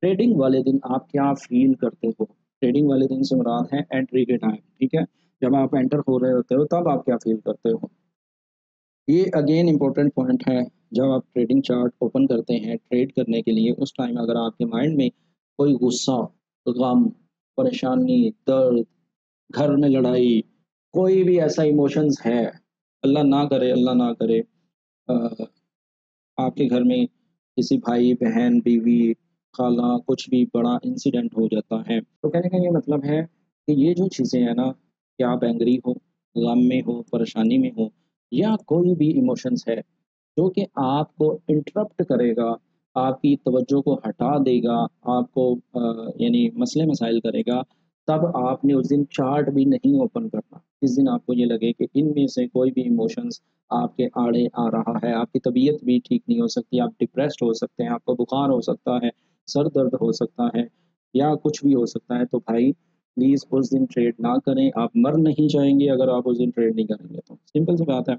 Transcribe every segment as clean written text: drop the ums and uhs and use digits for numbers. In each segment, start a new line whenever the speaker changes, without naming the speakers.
Trading वाले दिन आप क्या फ़ील करते हो? ट्रेडिंग वाले दिन से मुराद है एंट्री के टाइम, ठीक है? जब आप एंटर हो रहे होते हो तब आप क्या फ़ील करते हो? ये अगेन इम्पोर्टेंट पॉइंट है, जब आप ट्रेडिंग चार्ट ओपन करते हैं ट्रेड करने के लिए, उस टाइम अगर आपके माइंड में कोई गुस्सा, गम, परेशानी, दर्द, घर में लड़ाई, कोई भी ऐसा इमोशंस है, अल्लाह ना करे अ, आपके घर में किसी भाई, बहन, बीवी, खाला कुछ भी बड़ा इंसिडेंट हो जाता है। तो कहने का ये मतलब है कि ये जो चीज़ें हैं ना, कि आप एंग्री हो, गम में हो, परेशानी में हो या कोई भी इमोशंस है, जो कि आपको इंटरप्ट करेगा, आपकी तवज्जो को हटा देगा, आपको यानी मसले-मसाइल करेगा, तब आपने उस दिन चार्ट भी नहीं ओपन करना। जिस दिन आपको ये लगे कि इनमें से कोई भी इमोशंस आपके आड़े आ रहा है, आपकी तबीयत भी ठीक नहीं हो सकती, आप डिप्रेस्ड हो सकते हैं, आपको बुखार हो सकता है, सर दर्द हो सकता है या कुछ भी हो सकता है, तो भाई प्लीज़ उस दिन ट्रेड ना करें। आप मर नहीं जाएँगे अगर आप उस दिन ट्रेड नहीं करेंगे तो। सिंपल सी बात है।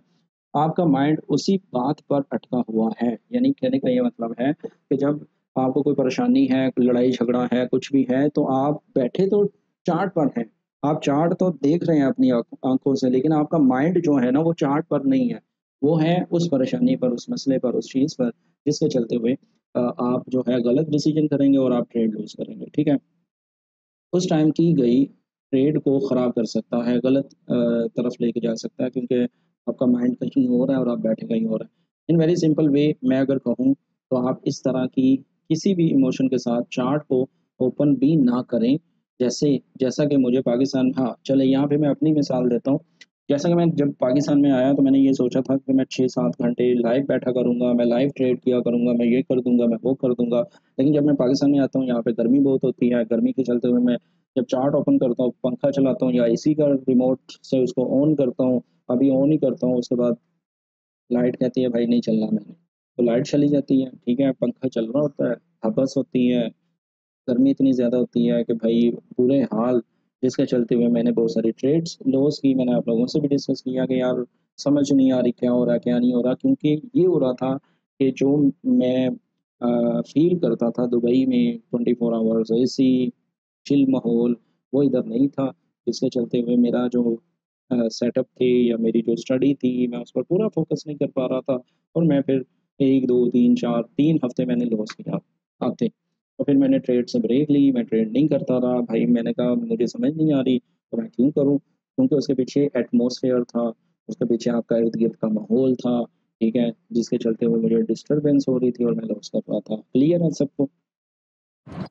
आपका माइंड उसी बात पर अटका हुआ है। यानी कहने का ये मतलब है कि जब आपको कोई परेशानी है, लड़ाई-झगड़ा है, कुछ भी है, तो आप बैठे तो चार्ट पर हैं। आप चार्ट तो देख रहे हैं अपनी आँखों से, लेकिन आपका माइंड जो है ना, वो चार्ट पर नहीं है। वो है उस परेशानी पर, उस मसले पर, उस चीज़ पर, जिसके चलते हुए आप जो है गलत डिसीज़न करेंगे और आप ट्रेड लूज़ करेंगे, ठीक है? उस टाइम की गई ट्रेड को ख़राब कर सकता है, गलत तरफ लेके जा सकता है क्योंकि आपका माइंड कहीं और है और आप बैठे कहीं और हैं। इन वेरी सिंपल वे मैं अगर कहूँ तो आप इस तरह की किसी भी इमोशन के साथ चार्ट को ओपन भी ना करें। जैसा कि मुझे पाकिस्तान हाँ, चलें यहाँ पे मैं अपनी मिसाल देता हूँ। जैसा कि मैं जब पाकिस्तान में आया तो मैंने ये सोचा था कि मैं 6-7 घंटे लाइव बैठा करूँगा, मैं लाइव ट्रेड किया करूँगा, मैं ये कर दूँगा, मैं वो कर दूँगा। लेकिन जब मैं पाकिस्तान में आता हूँ, यहाँ पे गर्मी बहुत होती है, गर्मी के चलते हुए मैं जब चार्ट ओपन करता हूँ, पंखा चलाता हूँ या एसी का रिमोट से उसको ऑन करता हूँ, अभी ऑन ही करता हूँ, उसके बाद लाइट कहती है भाई नहीं चलना मैंने, तो लाइट चली जाती है, ठीक है, पंखा चल रहा होता है, हबस होती है, गर्मी इतनी ज़्यादा होती है कि भाई बुरे हाल, जिसके चलते हुए मैंने बहुत सारी ट्रेड्स लॉस की। मैंने आप लोगों से भी डिस्कस किया कि यार समझ नहीं आ रही क्या हो रहा है, क्या नहीं हो रहा, क्योंकि ये हो रहा था कि जो मैं फ़ील करता था दुबई में 24 आवर्स एसी, चिल माहौल, वो इधर नहीं था, जिसके चलते हुए मेरा जो सेटअप थे या मेरी जो स्टडी थी, मैं उस पर पूरा फ़ोकस नहीं कर पा रहा था और मैं फिर 1, 2, 3, 4 3 हफ़्ते मैंने लॉस किया आते। तो फिर मैंने ट्रेड से ब्रेक ली, मैं ट्रेड नहीं करता रहा। भाई मैंने कहा मुझे समझ नहीं आ रही, तो मैं क्यों करूँ? क्योंकि उसके पीछे एटमॉस्फेयर था, उसके पीछे आपका इर्द-गिर्द का माहौल था, ठीक है? जिसके चलते हुए मुझे डिस्टर्बेंस हो रही थी और मैं लॉस कर रहा था। क्लियर है सबको?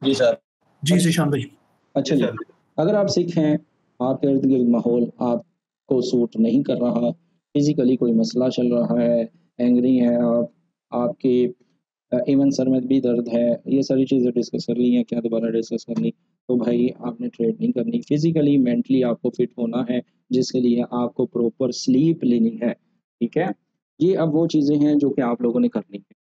जी सर।
जी, ज़ीशान भाई।
अच्छा
जी
जी,
सर।
अगर आप सिख हैं, आपके इर्द-गिर्द माहौल आपको सूट नहीं कर रहा, फिज़िकली कोई मसला चल रहा है, एंग्री हैं आप, आपके इवन सर में भी दर्द है, ये सारी चीज़ें डिस्कस कर ली हैं, क्या दोबारा डिस्कस करनी? तो भाई आपने ट्रेड नहीं करनी, फिज़िकली, मेंटली आपको फिट होना है, जिसके लिए आपको प्रॉपर स्लीप लेनी है, ठीक है? ये अब वो चीज़ें हैं जो कि आप लोगों ने करनी है।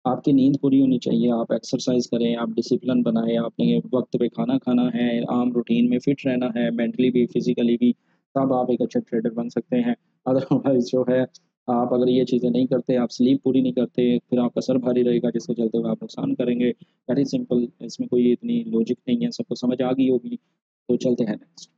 आपकी नींद पूरी होनी चाहिए, आप एक्सरसाइज़ करें, आप डिसिप्लिन बनाएँ, आपने वक़्त पे खाना खाना है, आम रूटीन में फिट रहना है, मेंटली भी, फिज़िकली भी, तब आप एक अच्छे ट्रेडर बन सकते हैं। अदरवाइज़ जो है, आप अगर ये चीज़ें नहीं करते, आप स्लीप पूरी नहीं करते, फिर आपका सर भारी रहेगा जिसके चलते हुए आप नुकसान करेंगे। वेरी सिंपल, इसमें कोई इतनी लॉजिक नहीं है, सबको समझ आ गई होगी। तो चलते हैं नेक्स्ट।